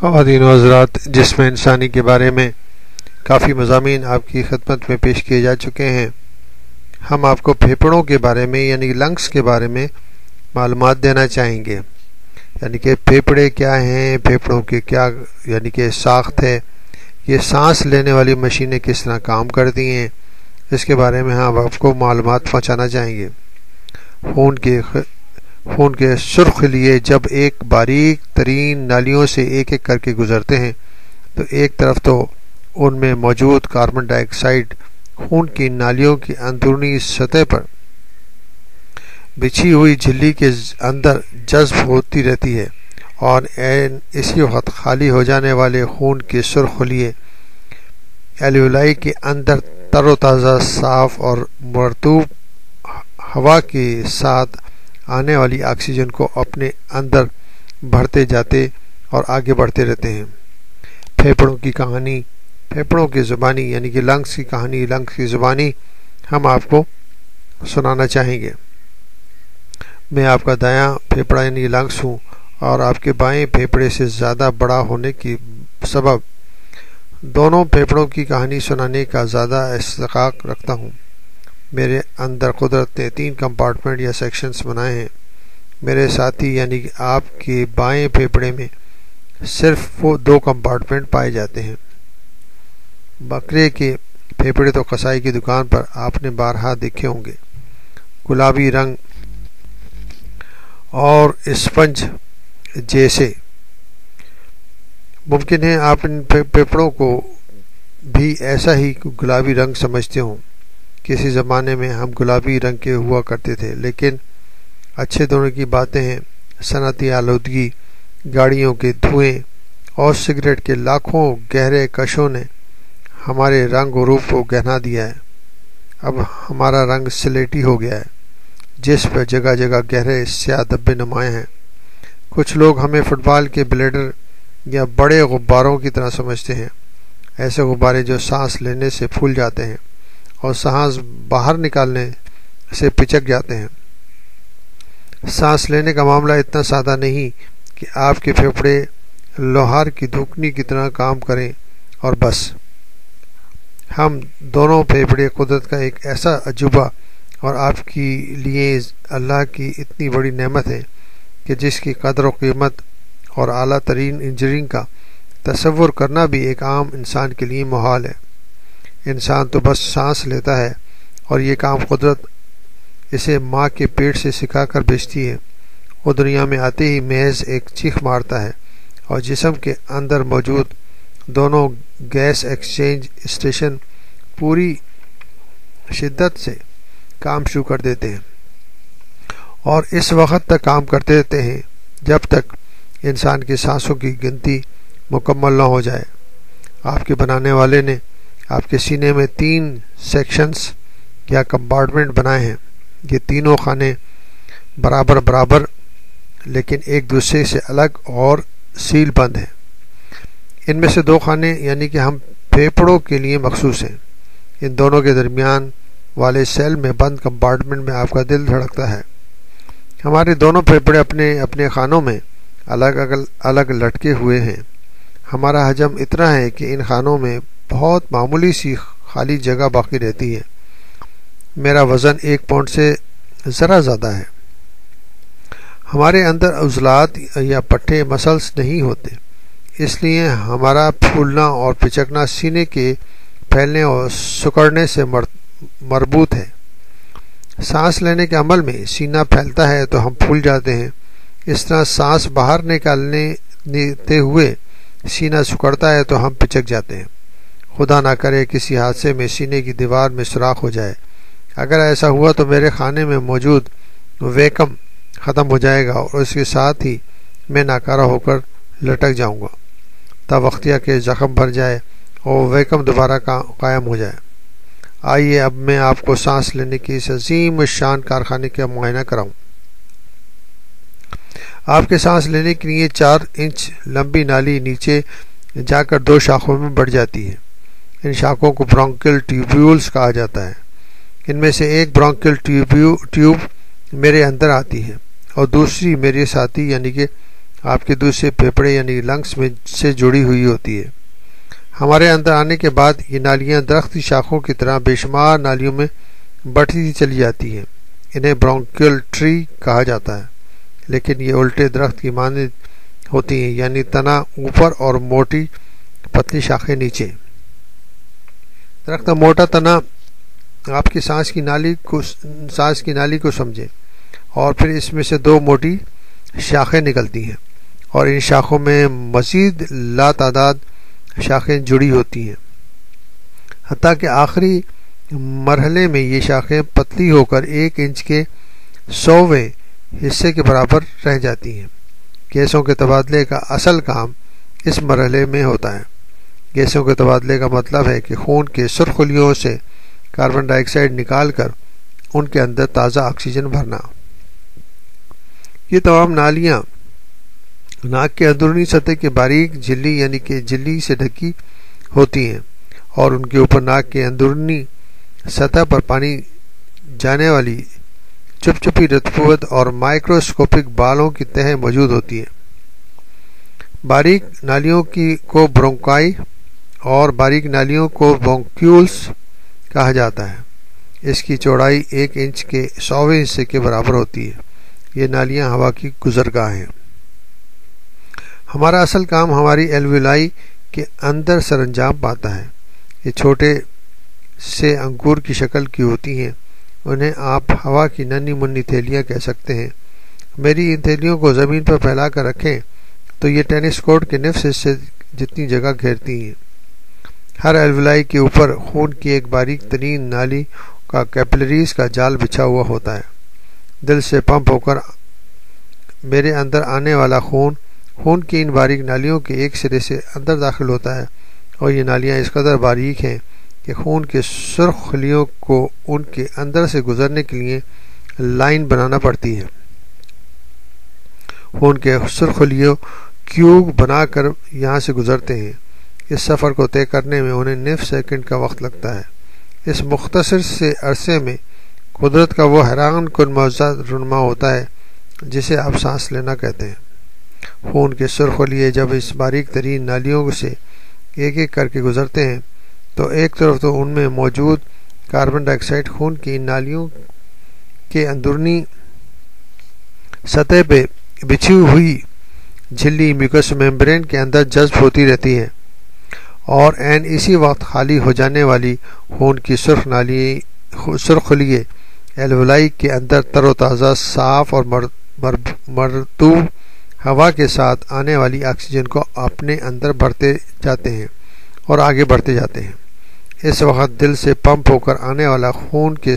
خواتین و حضرات، جسم انسانی کے بارے میں کافی مضامین آپ کی خدمت میں پیش کیے جا چکے ہیں۔ ہم آپ کو پھیپھڑوں کے بارے میں یعنی لنگس کے بارے میں معلومات دینا چاہیں گے، یعنی کہ پھیپھڑے کیا ہیں، پھیپھڑوں کی کیا یعنی کہ ساخت ہے، یہ سانس لینے والی مشینیں کس طرح کام کرتی ہیں، اس کے بارے میں ہم آپ کو معلومات پہنچانا چاہیں گے۔ خون کے سرخ خلیے جب ایک باریک ترین نالیوں سے ایک ایک کر کے گزرتے ہیں تو ایک طرف تو ان میں موجود کاربن ڈائی آکسائڈ خون کی نالیوں کی اندرونی سطح پر بچھی ہوئی جھلی کے اندر جذب ہوتی رہتی ہے، اور اسی وقت خالی ہو جانے والے خون کے سرخ خلیے ایلویولائی کے اندر تر و تازہ صاف اور مرطوب ہوا کے ساتھ آنے والی آکسیجن کو اپنے اندر بھرتے جاتے اور آگے بڑھتے رہتے ہیں۔ پھیپھڑوں کی کہانی، پھیپھڑوں کی زبانی یعنی کہ لنگس کی کہانی، لنگس کی زبانی ہم آپ کو سنانا چاہیں گے۔ میں آپ کا دایاں پھیپھڑا یعنی لنگس ہوں اور آپ کے بائیں پھیپھڑے سے زیادہ بڑا ہونے کی سبب دونوں پھیپھڑوں کی کہانی سنانے کا زیادہ استحقاق رکھتا ہوں۔ میرے اندر قدرت نے 3 کمپارٹمنٹ یا سیکشنز بنائے ہیں۔ میرے ساتھی یعنی کہ آپ کے بائیں پھیپھڑے میں صرف وہ 2 کمپارٹمنٹ پائے جاتے ہیں۔ بکرے کے پھیپھڑے تو قصائی کی دکان پر آپ نے بارہا دیکھے ہوں گے، گلابی رنگ اور اسپنج جیسے۔ ممکن ہے آپ ان پھیپھڑوں کو بھی ایسا ہی گلابی رنگ سمجھتے ہوں۔ کسی زمانے میں ہم گلابی رنگ کے ہوا کرتے تھے، لیکن اچھے دنوں کی باتیں ہیں۔ صنعتی آلودگی، گاڑیوں کے دھوئیں اور سگریٹ کے لاکھوں گہرے کشوں نے ہمارے رنگ و روپ کو گہنا دیا ہے۔ اب ہمارا رنگ سلیٹی ہو گیا ہے، جس پر جگہ جگہ گہرے سیاہ دھبے نمایاں ہیں۔ کچھ لوگ ہمیں فٹ بال کے بلیڈر یا بڑے غباروں کی طرح سمجھتے ہیں، ایسے غبارے جو سانس لینے سے پھول جاتے ہیں اور سانس باہر نکالنے سے پچک جاتے ہیں۔ سانس لینے کا معاملہ اتنا سادہ نہیں کہ آپ کے پھیپھڑے لوہار کی دھوکنی کی طرح کام کریں اور بس۔ ہم دونوں پھیپھڑے قدرت کا ایک ایسا عجوبہ اور آپ کے لیے اللہ کی اتنی بڑی نعمت ہے کہ جس کی قدر و قیمت اور اعلیٰ ترین انجینئرنگ کا تصور کرنا بھی ایک عام انسان کے لیے محال ہے۔ انسان تو بس سانس لیتا ہے اور یہ کام قدرت اسے ماں کے پیٹ سے سکھا کر بھیجتی ہے۔ وہ دنیا میں آتے ہی محض ایک چیخ مارتا ہے اور جسم کے اندر موجود دونوں گیس ایکسچینج اسٹیشن پوری شدت سے کام شروع کر دیتے ہیں اور اس وقت تک کام کرتے رہتے ہیں جب تک انسان کی سانسوں کی گنتی مکمل نہ ہو جائے۔ آپ کے بنانے والے نے آپ کے سینے میں 3 سیکشنز یا کمپارٹمنٹ بنائے ہیں۔ یہ تینوں خانے برابر لیکن ایک دوسرے سے الگ اور سیل بند ہیں۔ ان میں سے 2 خانے یعنی کہ ہم پھیپھڑوں کے لیے مخصوص ہیں۔ ان دونوں کے درمیان والے سیل میں بند کمپارٹمنٹ میں آپ کا دل دھڑکتا ہے۔ ہمارے دونوں پھیپھڑے اپنے خانوں میں الگ لٹکے ہوئے ہیں۔ ہمارا حجم اتنا ہے کہ ان خانوں میں بہت معمولی سی خالی جگہ باقی رہتی ہے۔ میرا وزن 1 پاؤنڈ سے ذرا زیادہ ہے۔ ہمارے اندر عضلات یا پٹھے مسلس نہیں ہوتے، اس لیے ہمارا پھولنا اور پچکنا سینے کے پھیلنے اور سکڑنے سے مربوط ہے۔ سانس لینے کے عمل میں سینہ پھیلتا ہے تو ہم پھول جاتے ہیں، اس طرح سانس باہر نکالتے ہوئے سینہ سکڑتا ہے تو ہم پچک جاتے ہیں۔ خدا نہ کرے کسی حادثے میں سینے کی دیوار میں سوراخ ہو جائے۔ اگر ایسا ہوا تو میرے خانے میں موجود ویکم ختم ہو جائے گا اور اس کے ساتھ ہی میں ناکارہ ہو کر لٹک جاؤں گا تا وقتیہ کے زخم بھر جائے اور ویکم دوبارہ قائم ہو جائے۔ آئیے اب میں آپ کو سانس لینے کی اس عظیم شان کارخانے کا معائنہ کراؤں۔ آپ کے سانس لینے کے لیے 4 انچ لمبی نالی نیچے جا کر 2 شاخوں میں بڑھ جاتی ہے۔ ان شاخوں کو برونکل ٹیوبیولز کہا جاتا ہے۔ ان میں سے ایک برونکل ٹیوب میرے اندر آتی ہے اور دوسری میرے ساتھی یعنی کہ آپ کے دوسرے پھیپھڑے یعنی لنگس میں سے جڑی ہوئی ہوتی ہے۔ ہمارے اندر آنے کے بعد یہ نالیاں درخت کی شاخوں کی طرح بے شمار نالیوں میں بڑھتی چلی جاتی ہیں۔ انہیں برونکیول ٹری کہا جاتا ہے، لیکن یہ الٹے درخت کی مانند ہوتی ہیں، یعنی تنا اوپر اور موٹی پتلی شاخیں نیچے۔ درخت کا موٹا تنا آپ کی سانس کی نالی کو سمجھیں، اور پھر اس میں سے دو موٹی شاخیں نکلتی ہیں، اور ان شاخوں میں مزید لاتعداد شاخیں جڑی ہوتی ہیں، حتیٰ کہ آخری مرحلے میں یہ شاخیں پتلی ہو کر 1 انچ کے 100ویں حصے کے برابر رہ جاتی ہیں۔ گیسوں کے تبادلے کا اصل کام اس مرحلے میں ہوتا ہے۔ گیسوں کے تبادلے کا مطلب ہے کہ خون کے سرخ خلیوں سے کاربن ڈائی آکسائڈ نکال کر ان کے اندر تازہ آکسیجن بھرنا۔ یہ تمام نالیاں ناک کے اندرونی سطح کے باریک جھلی یعنی کہ جھلی سے ڈھکی ہوتی ہیں، اور ان کے اوپر ناک کے اندرونی سطح پر پانی جانے والی چپچپی رطوبت اور مائکروسکوپک بالوں کی تہیں موجود ہوتی ہیں۔ باریک نالیوں کو برونکائی اور باریک نالیوں کو برونکیولز کہا جاتا ہے۔ اس کی چوڑائی 1 انچ کے 100ویں حصے کے برابر ہوتی ہے۔ یہ نالیاں ہوا کی گزرگاہ ہیں۔ ہمارا اصل کام ہماری ایلویولائی کے اندر سر انجام پاتا ہے۔ یہ چھوٹے سے انگور کی شکل کی ہوتی ہیں، انہیں آپ ہوا کی ننھی منھی تھیلیاں کہہ سکتے ہیں۔ میری ان تھیلیوں کو زمین پر پھیلا کر رکھیں تو یہ ٹینس کورٹ کے نصف حصے جتنی جگہ گھیرتی ہیں۔ ہر ایلویولائی کے اوپر خون کی ایک باریک ترین نالی کا کیپلریز کا جال بچھا ہوا ہوتا ہے۔ دل سے پمپ ہو کر میرے اندر آنے والا خون کی ان باریک نالیوں کے ایک سرے سے اندر داخل ہوتا ہے، اور یہ نالیاں اس قدر باریک ہیں کہ خون کے سرخ خلیوں کو ان کے اندر سے گزرنے کے لیے لائن بنانا پڑتی ہے۔ خون کے سرخ خلیوں کیوب بنا کر یہاں سے گزرتے ہیں۔ اس سفر کو طے کرنے میں انہیں نصف سیکنڈ کا وقت لگتا ہے۔ اس مختصر سے عرصے میں قدرت کا وہ حیران کن معجزہ رونما ہوتا ہے جسے آپ سانس لینا کہتے ہیں۔ خون کے سرخ خلیے جب اس باریک ترین نالیوں سے ایک ایک کر کے گزرتے ہیں تو ایک طرف تو ان میں موجود کاربن ڈائی آکسائڈ خون کی ان نالیوں کے اندرونی سطح پہ بچھی ہوئی جھلی میوکس میمبرین کے اندر جذب ہوتی رہتی ہے، اور عین اسی وقت خالی ہو جانے والی خون کی سرخ خلیے ایلویولائی کے اندر تر و تازہ صاف اور مرطوب ہوا کے ساتھ آنے والی آکسیجن کو اپنے اندر بھرتے جاتے ہیں اور آگے بڑھتے جاتے ہیں۔ اس وقت دل سے پمپ ہو کر آنے والے خون کے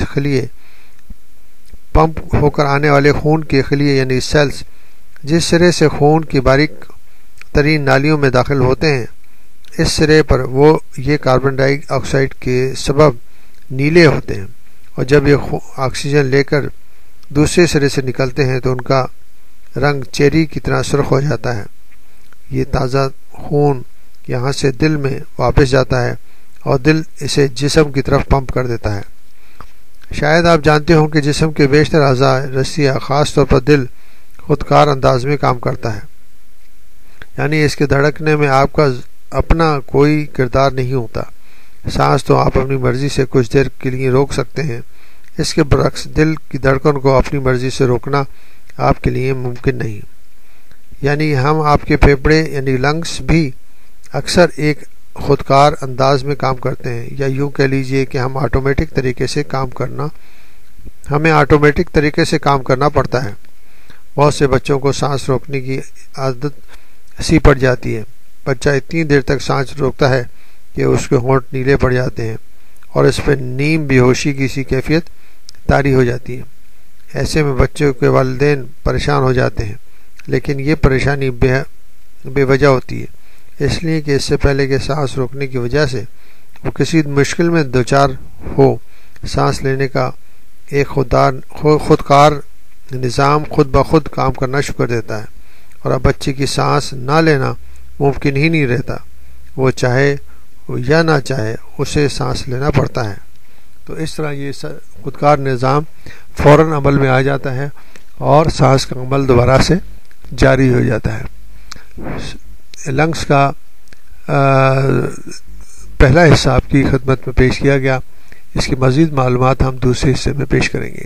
خلیے یعنی سیلز جس سرے سے خون کی باریک ترین نالیوں میں داخل ہوتے ہیں، اس سرے پر وہ یہ کاربن ڈائی آکسائڈ کے سبب نیلے ہوتے ہیں، اور جب یہ آکسیجن لے کر دوسرے سرے سے نکلتے ہیں تو ان کا رنگ چیری کی طرح سرخ ہو جاتا ہے۔ یہ تازہ خون یہاں سے دل میں واپس جاتا ہے اور دل اسے جسم کی طرف پمپ کر دیتا ہے۔ شاید آپ جانتے ہوں کہ جسم کے بیشتر اعضاء رسیا خاص طور پر دل خودکار انداز میں کام کرتا ہے، یعنی اس کے دھڑکنے میں آپ کا اپنا کوئی کردار نہیں ہوتا۔ سانس تو آپ اپنی مرضی سے کچھ دیر کے لیے روک سکتے ہیں، اس کے برعکس دل کی دھڑکن کو اپنی مرضی سے روکنا آپ کے لیے ممکن نہیں۔ یعنی ہم آپ کے پھیپھڑے یعنی لنگس بھی اکثر ایک خودکار انداز میں کام کرتے ہیں، یا یوں کہہ لیجئے کہ ہمیں آٹومیٹک طریقے سے کام کرنا پڑتا ہے۔ بہت سے بچوں کو سانس روکنے کی عادت سی پڑ جاتی ہے۔ بچہ اتنی دیر تک سانس روکتا ہے کہ اس کے ہونٹ نیلے پڑ جاتے ہیں اور اس پہ نیم بے ہوشی کی سی کیفیت طاری ہو جاتی ہے۔ ایسے میں بچوں کے والدین پریشان ہو جاتے ہیں، لیکن یہ پریشانی بے وجہ ہوتی ہے، اس لیے کہ اس سے پہلے کہ سانس روکنے کی وجہ سے وہ کسی مشکل میں دوچار ہو، سانس لینے کا ایک خودکار نظام خود بخود کام کرنا شروع کر دیتا ہے، اور اب بچے کی سانس نہ لینا ممکن ہی نہیں رہتا۔ وہ چاہے یا نہ چاہے اسے سانس لینا پڑتا ہے۔ تو اس طرح یہ خودکار نظام فوراً عمل میں آ جاتا ہے اور سانس کا عمل دوبارہ سے جاری ہو جاتا ہے۔ لنگس کا پہلا حصہ آپ کی خدمت میں پیش کیا گیا. اس کی مزید معلومات ہم دوسرے حصے میں پیش کریں گے.